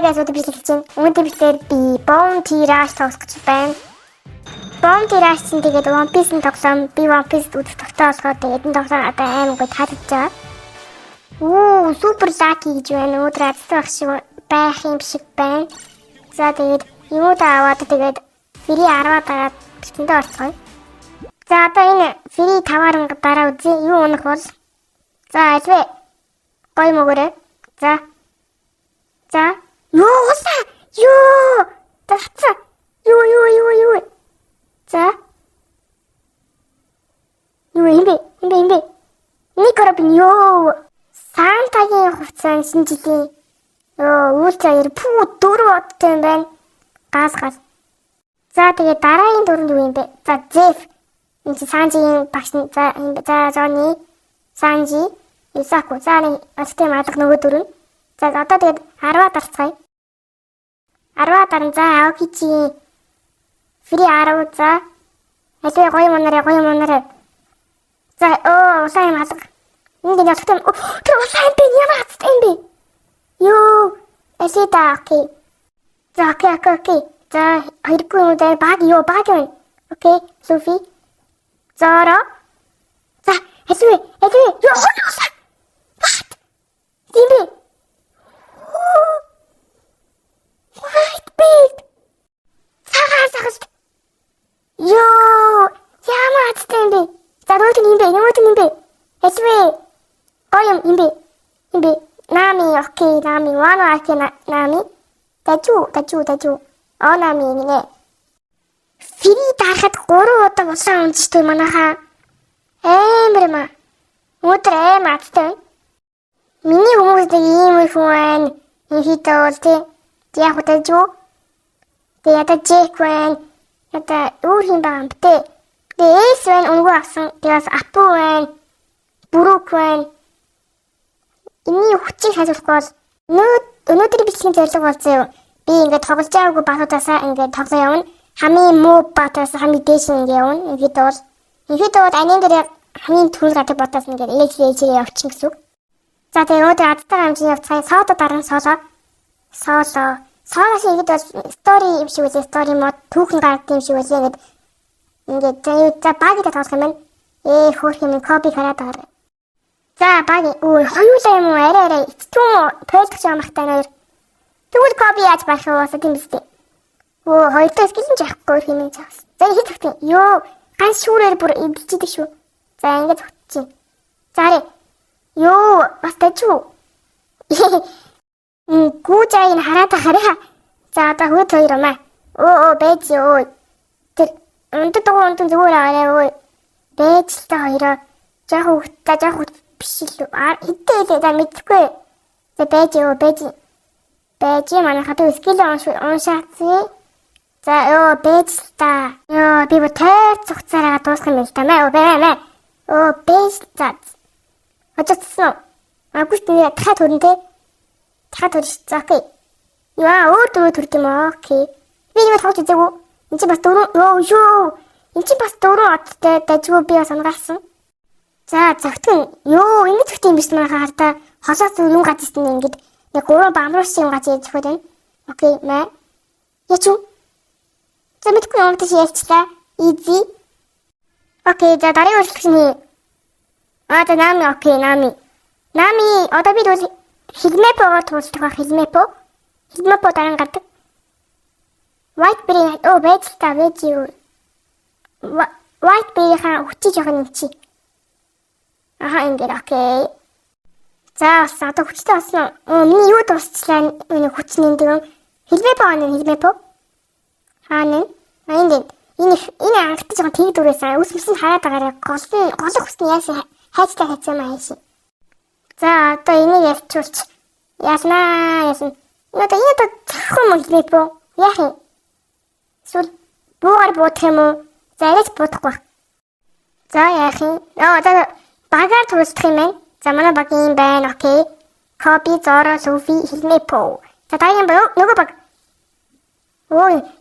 guys, өнөөдөр бичлэгч чинь. Өнөөдөр бичлэгээр би Bounty Rush тоглох гэж байна. Bounty Rush чинь тэгээд One Piece-ийн тоглоом. Би One Piece үзэх тогтоо болохоор тэгээд энэ тоглоом одоо аймаг гой таалагдж байгаа. Супер Lucky гэж байна. Өнөөдөр адилхан байх юм шиг байна. За тэгээд юмудаа аваад тэгээд Free 10-аад дараад бичлэгэндээ орцгоё. За одоо энэ Free 5,000 дараа үзье. Юу унах бол. За альвэ. Гой мөгөөрэй. За. Юу. Тацаа. Юу. За. Юу юм бэ? Никоробин юу. Сантагийн хувцас шинэ жилийн. Үүлцээр дөрөв одтой юм байна. Газ. За тэгээ дараагийн дөрөнд юу юм бэ? За Зеф. Энэ Санжигийн багш. За Жони. Санжи. Исаку. За нэг алтын алга нөгөө дөрөв. За одоо тэгээд 10-аад дарцгаая. 10-аад дарна. За Аокичи. Free 10. За. Аль гоё монорой. За усан алга. Энд яг хэвтэн. Тэр усан бэ ямар хацтай юм бэ? Юу. Эсэта окей. За окей. За хоёргүй юм дээр баг байна. Окей. Софи. Зара. За эсвэ. Юу усан. What? Димби. White beard. Цагаас. Yoo, ямар хацтай юм бэ? За нөөтөн юм бэ? Эсвэ. Гоём юм бэ? Нами, окей, нами, вано окей, нами. Дажу. Нами нэ. Фри дарахад 3 удаа усан унжтэй манайхаа. Эмэрмэ. Өдрөө мацтай. Миний хүмүүстэй ийм их байна. Хитоол тий. Яг дажу. Тэгээд Джек байна. Это өөр юм байна бтэ. Тэгээд Эйс өнгөө авсан. Тэгээс Апу байна. Бүрук байна. Эний хүчийг хариулахгүй өнөөдөр бичлэгийн зорилго болсон юу? Би ингээд тоглож байгаагүй батуудаасаа ингээд тоглоо явна. Хамгийн муу батаас хамгийн дээш ингээд явна. Ингээд бол анийн дээр хамгийн түрүүл гадаг батаас ингээд ээж явчихна гэсэн үг. За тэгээд өнөөдөр адтай хамжин явцгаая. Соода дарна солоо. Соолоос ихэд бол стори юм шиг үлээ. Стори мод түүхэн гардаг юм шиг үлээ. Ингээд за багида тоглох юм байна. Хөөх юм копи хараад байгаа. За баги хоёулаа юм уу арай эцтүүн пойлдч амахтай нэр. Тэгвэл копи яаж байх вэ тийм биз дээ. Хоёртоос гэлэн жахгүй хэмээн чаас. За хит хит. Ганц шүүрээр бүр эвдчихдэг шүү. За ингээд зогтчих. Зарэ. Бас тачуу. Гүүжааг хараад хараа. За одоо хөөд хоёр юм аа. Бэж юу. Тэр өнтөд зүгээр аваарай. Бэж л та хоёроо. Жах биш л. Хитээ за мэдхгүй. За бэж манай хатуу скил уншаац. За бэж л та. Би бotер цугцаараа дуусгах юм л та маа. Бэж за. Очсон. Агуустны дахиад хөрөнтэй. За окей. Өөр төрд юм аа. Окей. Би юм тоглож үзээгүй. Энд чи бас дөрөв. Энд чи бас 4 одтой дажгүй би бас ангаасан. За зөвхөн ингэж зөвхөн юм биш манайхаа хартаа хосоос юм гажсэн ингээд нэг 3 бамруулсан юм гаж яж өгөх юм. Окей мэ. Ячуу. За мэдгүй юм тийш ярьчлаа. Easy. Окей за дараагийн үйлчлэгчний. За нами окей нами. Одоо би бол Хилмепо туусдаг ба Хилмепо дараа гардаг. White berry veg юу. White berry хаа хүчиж явах юм чи. Ингээд окей. За одоо хүчтэй болсон. Миний юу дуусчлаа энэ хүчний дэм. Хилмепо. Хаана? Энэ ангатж байгаа тэг дүрээсэн. Үсмэсэнд хараад байгаарай. Голох хүсний яасан хайцтай хайцсан. За одоо энийг ярьчулч. Яснаа. Одоо цахим Хилмепо. Яах юм? Эсвэл буугаар буудах юм уу? За яаж буудахгүй. За яах юм? Одоо багаар туусдах юм байна. За манай баг юм байна. Окей. Копи, Зора, Софи, Хилмепо. За таян боо нөгөө баг.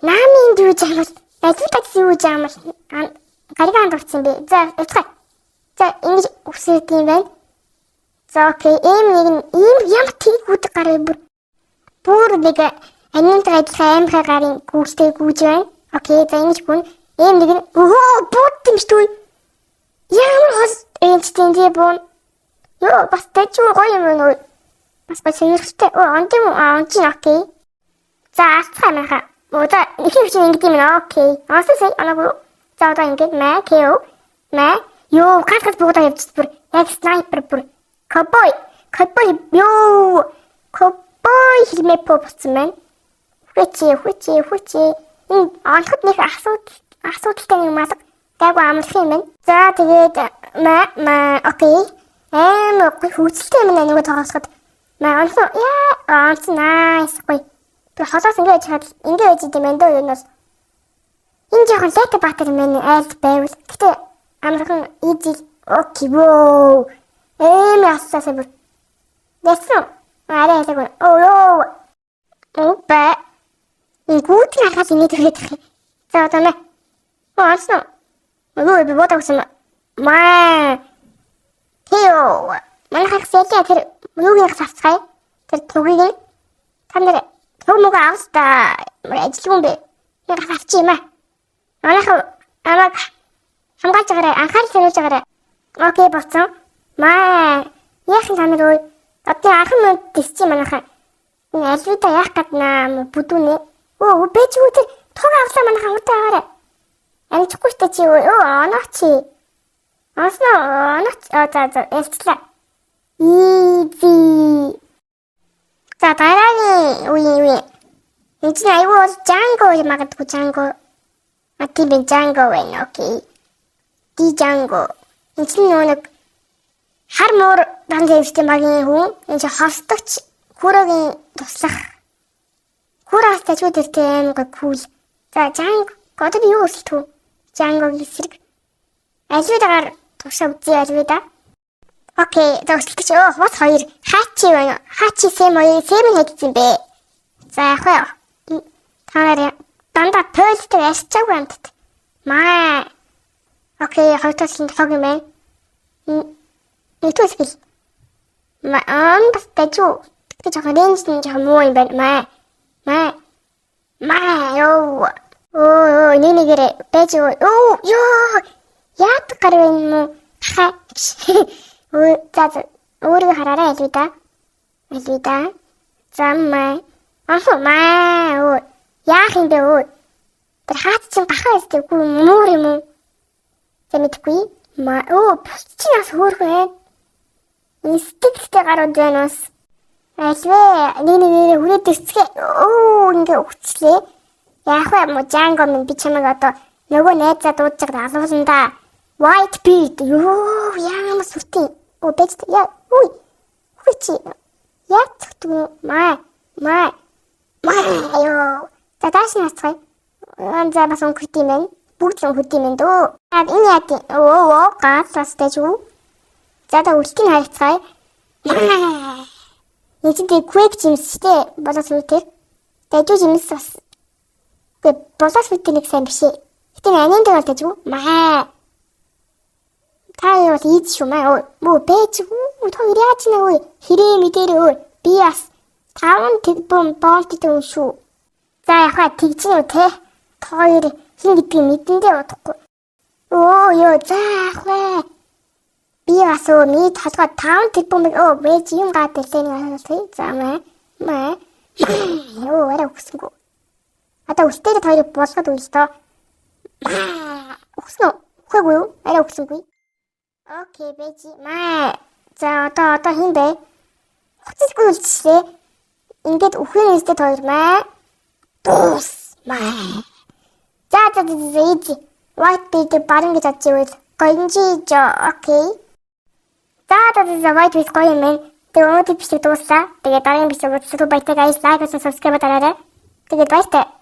Намын дүү жамал. Ажил юу жамал. Гаригаан дурцсан бэ. За уцгаа. За ингэж үсээд юм байна. За окей. Ийм ямар тийг үдэг гараа бүр. Бүр нэг анинтайгаа адилхан аймхай гарын гүйцтэй гүйж байна. Окей, за ингэж гүн. Ийм нэг нь бут юм шүү дээ. Ямар хол энчтэй бун. Ёо, бас дэжгүй гоё юм уу? Бас сонирхолтой. Онч окей. За, асцгаа манайха. За, их юм ингэдэм юм окей. Асуусан анаагүй. За, одоо ингэж мэ кео. Мэ ёо, гад буудаа явчихсан бүр. Яг снайпер бүр. Cowboy ёо. Cowboy хэлмээ болсон байна. Хүчи. Онцгой нэг асуудалтай нэг малга гайгүй амлах юм байна. За тэгээд окей. Хүчтэй юм нэг тоглоход. Nice гоё. Тэр холоос ингэж хаад ингэж идэм байх дөө юу нас. Энэ жоохон лайт баатар юм айл байвал. Гэтэ амархан easy окей воо. Яссаа бүр. Дэсэн. Арай хэлэв. Оо. Опа. Гүүд нахаас инээд хэлэх. За одоо нэ. Оосон. Би бодож байна. Тэо. Манайх сэлээ тэр юуг хавцгаая. Тэр тугийг та нар төмөг авста. Ажилгүй бэ. Яг авчих юм аа. Манайх амаг хамгаалж байгаарай. Анхаарал тавьж байгаарай. Окей болсон. Яахан та нар ой. Одоо анхан мод дисчи манайхаа. Альвита яах гаднаа бүдүүнэ. Бэжгүй тэр туг авлаа манайхаа уртаа аваарай. Амжихгүй штэ чи оноочи. Оноч за ялцлаа. Easy. За дараагийн үе. Энд чинь аюу бол Django магадгүй Django. Тийм Django байна. Окей. Django. Энд чинь нэг хар муур данжээвчтэй багийн хүн. Энд чинь хостогч хүүрөгийн туслах. Хүүрээс тажуудэртэй аймаг кул. За Django. Гол би юу өсөлтөө? Django гэсрэг. Альвидагаар тушаа үзье альвида. Окей, за өсөлтөч. Бас хоёр. Хачи байна. Хачи сэм хийдсэн бэ. За яг яа. Та нарыг дандаа тойлтой ясчаагүй амтд. Окей, хоёртоос нь хог юм байна. Нэгдүгээр скил. Бас тажуу. Тэг жоохон рейнж нь жоохон муу юм байна. Ёо. Нэнэгэрэ байж ёо. Яат гар байна мó. За өөрийгөө хараарай альвида. За яах юм бэ өө. Тэр хаац чинь бахан өстөггүй муур юм уу? За мэдгүй. Чинаас хөөрхөн. Стиктэй гарууд байна бас. Альвэ нэнэ хүрээд ирцгээ. Ингээ өгчлээ. Яах вэ мо Django минь би чамайг одоо нөгөө найзаа дуудаж байгаа алуулна да. White beard. Ёо яамаа сүртэй. Бэж яа. Хүчи. Яа цогтгүй. Ёо. За дааш нацгай. За бас өнгөт юм байна. Бүгд л өнгөт юм байна дөө. Энэ яа тий. Гаалстай юу? За та үлтийн харилцгаая. Эцэдээ Quake жимс штэ. Болоос үүтэр. Дажуу жимс бас. Болоос үүтэр нэг сайн биш ээ. Гэтэ анийн дээр дажуу. Та юу ийд шүү маа. Бэж тоо яаж нэ хэрэг мэдэрээ би бас 5 тэрбум болт гэдэг шүү. За яхаа тэгж нь үү те. Хоёр хин гэдгийг мэдэндээ удахгүй. Ёо за яхаа. Би бас нийт толгой 5 тэрбум бэж юм гадэлтэй нэг асуулт. За ёо арай өгсөнгөө. Одоо үлтээр хоёрыг болгоод үйл тоо. Өгсөн үү? Үгүй юу? Арай өгсөнгөө. Окей, бэжи. За одоо хин бэ? Хуцалгүй үлдчихлээ. Ингээд үхэн нэстэй хоёр Дус. За ийж. White beard барин гэж бодчих үйл. Гонжиж окей. За white beard гоё юм байна. Тэгээ өнөөдөр бичиг дууслаа. Тэгээ дараагийн бичиг үзэх баяртай guys, лайк and subscribe дараарай. Тэгээд баяртай.